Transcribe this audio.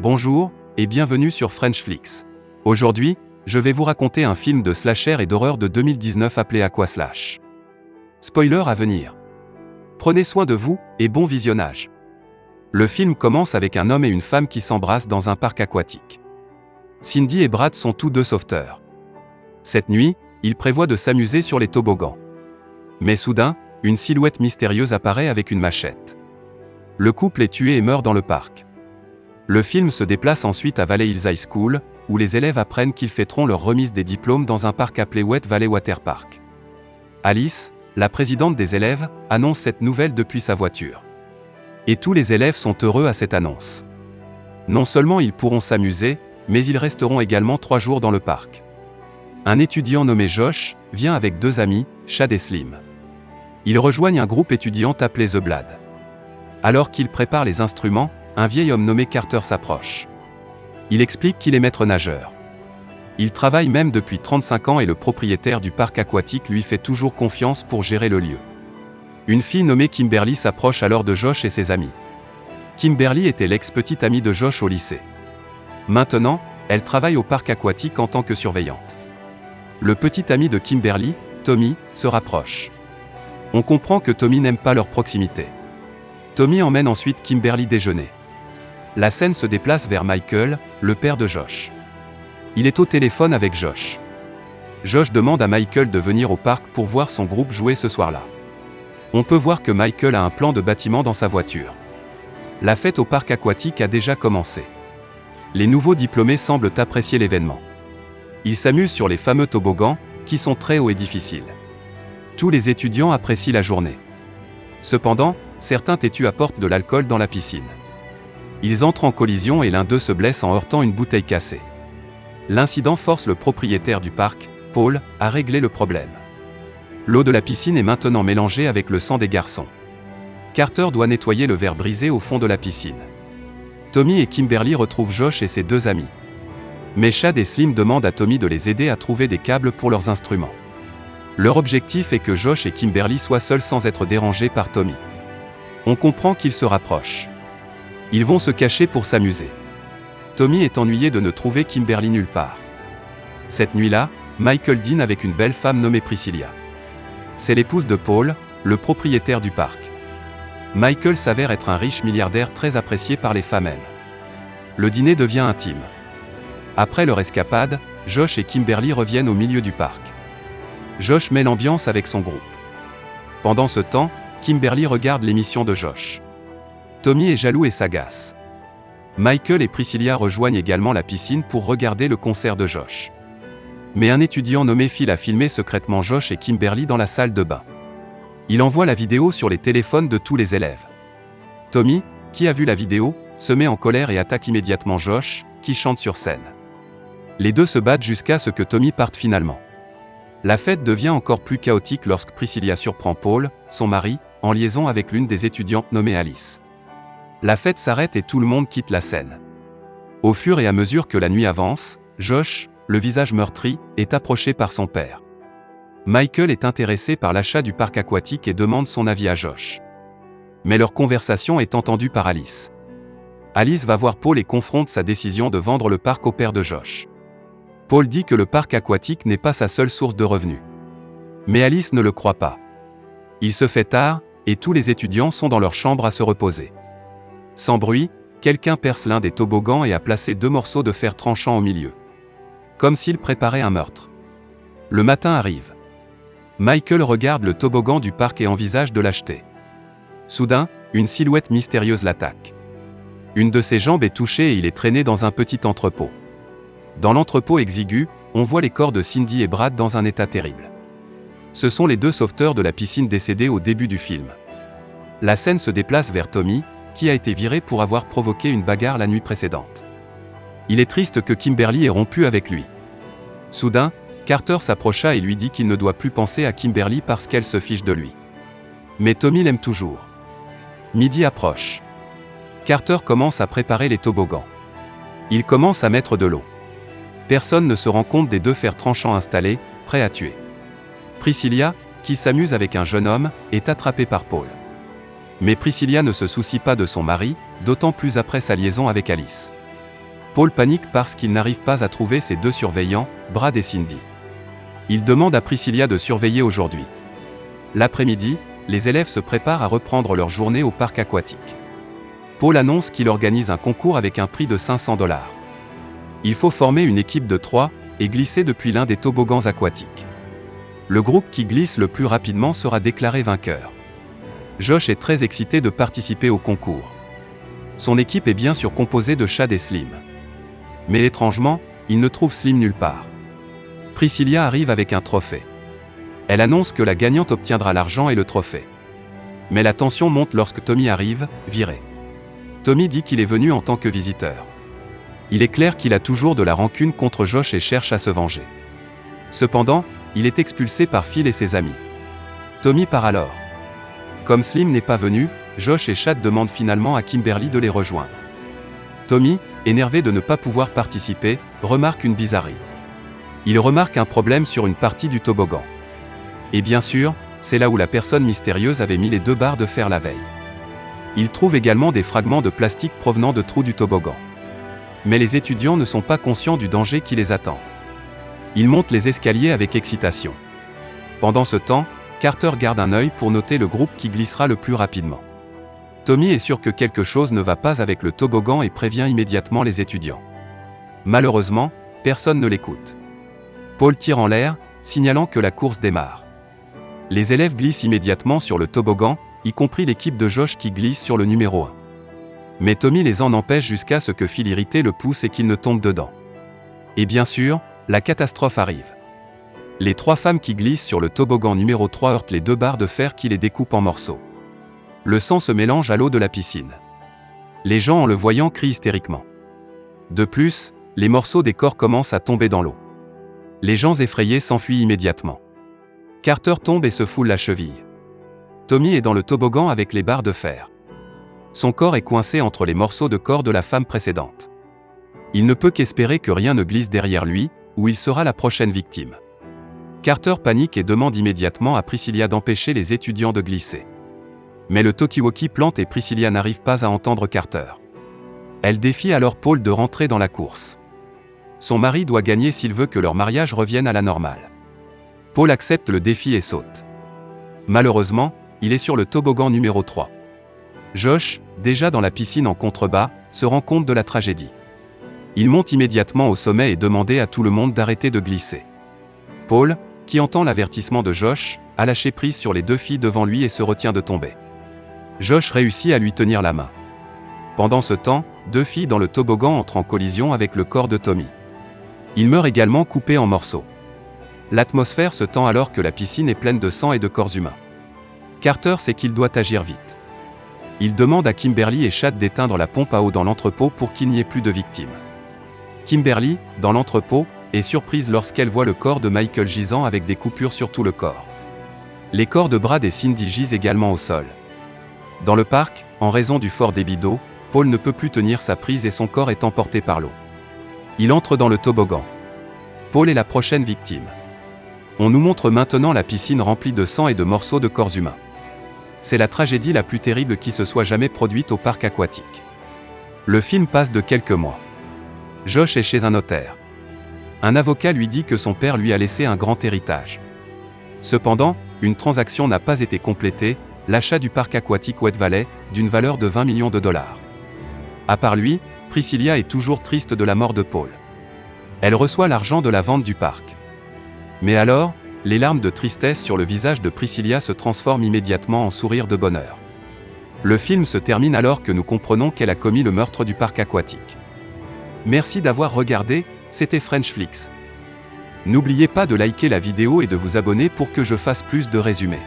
Bonjour, et bienvenue sur Frenchflix. Aujourd'hui, je vais vous raconter un film de slasher et d'horreur de 2019 appelé Aquaslash. Spoiler à venir. Prenez soin de vous, et bon visionnage. Le film commence avec un homme et une femme qui s'embrassent dans un parc aquatique. Cindy et Brad sont tous deux sauveteurs. Cette nuit, ils prévoient de s'amuser sur les toboggans. Mais soudain, une silhouette mystérieuse apparaît avec une machette. Le couple est tué et meurt dans le parc. Le film se déplace ensuite à Valley Hills High School, où les élèves apprennent qu'ils fêteront leur remise des diplômes dans un parc appelé Wet Valley Water Park. Alice, la présidente des élèves, annonce cette nouvelle depuis sa voiture. Et tous les élèves sont heureux à cette annonce. Non seulement ils pourront s'amuser, mais ils resteront également 3 jours dans le parc. Un étudiant nommé Josh vient avec 2 amis, Chad et Slim. Ils rejoignent un groupe étudiant appelé The Blad. Alors qu'ils préparent les instruments, un vieil homme nommé Carter s'approche. Il explique qu'il est maître nageur. Il travaille même depuis 35 ans et le propriétaire du parc aquatique lui fait toujours confiance pour gérer le lieu. Une fille nommée Kimberly s'approche alors de Josh et ses amis. Kimberly était l'ex-petite amie de Josh au lycée. Maintenant, elle travaille au parc aquatique en tant que surveillante. Le petit ami de Kimberly, Tommy, se rapproche. On comprend que Tommy n'aime pas leur proximité. Tommy emmène ensuite Kimberly déjeuner. La scène se déplace vers Michael, le père de Josh. Il est au téléphone avec Josh. Josh demande à Michael de venir au parc pour voir son groupe jouer ce soir-là. On peut voir que Michael a un plan de bâtiment dans sa voiture. La fête au parc aquatique a déjà commencé. Les nouveaux diplômés semblent apprécier l'événement. Ils s'amusent sur les fameux toboggans, qui sont très hauts et difficiles. Tous les étudiants apprécient la journée. Cependant, certains têtus apportent de l'alcool dans la piscine. Ils entrent en collision et l'un d'eux se blesse en heurtant une bouteille cassée. L'incident force le propriétaire du parc, Paul, à régler le problème. L'eau de la piscine est maintenant mélangée avec le sang des garçons. Carter doit nettoyer le verre brisé au fond de la piscine. Tommy et Kimberly retrouvent Josh et ses 2 amis. Mais Chad et Slim demandent à Tommy de les aider à trouver des câbles pour leurs instruments. Leur objectif est que Josh et Kimberly soient seuls sans être dérangés par Tommy. On comprend qu'ils se rapprochent. Ils vont se cacher pour s'amuser. Tommy est ennuyé de ne trouver Kimberly nulle part. Cette nuit-là, Michael dîne avec une belle femme nommée Priscilla. C'est l'épouse de Paul, le propriétaire du parc. Michael s'avère être un riche milliardaire très apprécié par les femmes. Le dîner devient intime. Après leur escapade, Josh et Kimberly reviennent au milieu du parc. Josh met l'ambiance avec son groupe. Pendant ce temps, Kimberly regarde l'émission de Josh. Tommy est jaloux et s'agace. Michael et Priscilla rejoignent également la piscine pour regarder le concert de Josh. Mais un étudiant nommé Phil a filmé secrètement Josh et Kimberly dans la salle de bain. Il envoie la vidéo sur les téléphones de tous les élèves. Tommy, qui a vu la vidéo, se met en colère et attaque immédiatement Josh, qui chante sur scène. Les deux se battent jusqu'à ce que Tommy parte finalement. La fête devient encore plus chaotique lorsque Priscilla surprend Paul, son mari, en liaison avec l'une des étudiantes nommée Alice. La fête s'arrête et tout le monde quitte la scène. Au fur et à mesure que la nuit avance, Josh, le visage meurtri, est approché par son père. Michael est intéressé par l'achat du parc aquatique et demande son avis à Josh. Mais leur conversation est entendue par Alice. Alice va voir Paul et confronte sa décision de vendre le parc au père de Josh. Paul dit que le parc aquatique n'est pas sa seule source de revenus. Mais Alice ne le croit pas. Il se fait tard, et tous les étudiants sont dans leur chambre à se reposer. Sans bruit, quelqu'un perce l'un des toboggans et a placé 2 morceaux de fer tranchant au milieu. Comme s'il préparait un meurtre. Le matin arrive. Michael regarde le toboggan du parc et envisage de l'acheter. Soudain, une silhouette mystérieuse l'attaque. Une de ses jambes est touchée et il est traîné dans un petit entrepôt. Dans l'entrepôt exigu, on voit les corps de Cindy et Brad dans un état terrible. Ce sont les 2 sauveteurs de la piscine décédés au début du film. La scène se déplace vers Tommy, qui a été viré pour avoir provoqué une bagarre la nuit précédente. Il est triste que Kimberly ait rompu avec lui. Soudain, Carter s'approcha et lui dit qu'il ne doit plus penser à Kimberly parce qu'elle se fiche de lui. Mais Tommy l'aime toujours. Midi approche. Carter commence à préparer les toboggans. Il commence à mettre de l'eau. Personne ne se rend compte des 2 fers tranchants installés, prêts à tuer. Priscilla, qui s'amuse avec un jeune homme, est attrapée par Paul. Mais Priscilla ne se soucie pas de son mari, d'autant plus après sa liaison avec Alice. Paul panique parce qu'il n'arrive pas à trouver ses deux surveillants, Brad et Cindy. Il demande à Priscilla de surveiller aujourd'hui. L'après-midi, les élèves se préparent à reprendre leur journée au parc aquatique. Paul annonce qu'il organise un concours avec un prix de 500 $. Il faut former une équipe de 3 et glisser depuis l'un des toboggans aquatiques. Le groupe qui glisse le plus rapidement sera déclaré vainqueur. Josh est très excité de participer au concours. Son équipe est bien sûr composée de Chad et Slim. Mais étrangement, il ne trouve Slim nulle part. Priscilla arrive avec un trophée. Elle annonce que la gagnante obtiendra l'argent et le trophée. Mais la tension monte lorsque Tommy arrive, viré. Tommy dit qu'il est venu en tant que visiteur. Il est clair qu'il a toujours de la rancune contre Josh et cherche à se venger. Cependant, il est expulsé par Phil et ses amis. Tommy part alors. Comme Slim n'est pas venu, Josh et Chad demandent finalement à Kimberly de les rejoindre. Tommy, énervé de ne pas pouvoir participer, remarque une bizarrerie. Il remarque un problème sur une partie du toboggan. Et bien sûr, c'est là où la personne mystérieuse avait mis les 2 barres de fer la veille. Il trouve également des fragments de plastique provenant de trous du toboggan. Mais les étudiants ne sont pas conscients du danger qui les attend. Ils montent les escaliers avec excitation. Pendant ce temps, Carter garde un œil pour noter le groupe qui glissera le plus rapidement. Tommy est sûr que quelque chose ne va pas avec le toboggan et prévient immédiatement les étudiants. Malheureusement, personne ne l'écoute. Paul tire en l'air, signalant que la course démarre. Les élèves glissent immédiatement sur le toboggan, y compris l'équipe de Josh qui glisse sur le numéro 1. Mais Tommy les en empêche jusqu'à ce que Phil irrité le pousse et qu'il ne tombe dedans. Et bien sûr, la catastrophe arrive. Les 3 femmes qui glissent sur le toboggan numéro 3 heurtent les 2 barres de fer qui les découpent en morceaux. Le sang se mélange à l'eau de la piscine. Les gens en le voyant crient hystériquement. De plus, les morceaux des corps commencent à tomber dans l'eau. Les gens effrayés s'enfuient immédiatement. Carter tombe et se foule la cheville. Tommy est dans le toboggan avec les barres de fer. Son corps est coincé entre les morceaux de corps de la femme précédente. Il ne peut qu'espérer que rien ne glisse derrière lui, ou il sera la prochaine victime. Carter panique et demande immédiatement à Priscilla d'empêcher les étudiants de glisser. Mais le talkie-walkie plante et Priscilla n'arrive pas à entendre Carter. Elle défie alors Paul de rentrer dans la course. Son mari doit gagner s'il veut que leur mariage revienne à la normale. Paul accepte le défi et saute. Malheureusement, il est sur le toboggan numéro 3. Josh, déjà dans la piscine en contrebas, se rend compte de la tragédie. Il monte immédiatement au sommet et demande à tout le monde d'arrêter de glisser. Paul, qui entend l'avertissement de Josh, a lâché prise sur les 2 filles devant lui et se retient de tomber. Josh réussit à lui tenir la main. Pendant ce temps, 2 filles dans le toboggan entrent en collision avec le corps de Tommy. Il meurt également coupé en morceaux. L'atmosphère se tend alors que la piscine est pleine de sang et de corps humains. Carter sait qu'il doit agir vite. Il demande à Kimberly et Chad d'éteindre la pompe à eau dans l'entrepôt pour qu'il n'y ait plus de victimes. Kimberly, dans l'entrepôt, est surprise lorsqu'elle voit le corps de Michael gisant avec des coupures sur tout le corps. Les corps de Brad et Cindy gisent également au sol. Dans le parc, en raison du fort débit d'eau, Paul ne peut plus tenir sa prise et son corps est emporté par l'eau. Il entre dans le toboggan. Paul est la prochaine victime. On nous montre maintenant la piscine remplie de sang et de morceaux de corps humains. C'est la tragédie la plus terrible qui se soit jamais produite au parc aquatique. Le film passe de quelques mois. Josh est chez un notaire. Un avocat lui dit que son père lui a laissé un grand héritage. Cependant, une transaction n'a pas été complétée, l'achat du parc aquatique Wet Valley, d'une valeur de 20 millions de dollars. À part lui, Priscilla est toujours triste de la mort de Paul. Elle reçoit l'argent de la vente du parc. Mais alors, les larmes de tristesse sur le visage de Priscilla se transforment immédiatement en sourire de bonheur. Le film se termine alors que nous comprenons qu'elle a commis le meurtre du parc aquatique. Merci d'avoir regardé, c'était French Flix. N'oubliez pas de liker la vidéo et de vous abonner pour que je fasse plus de résumés.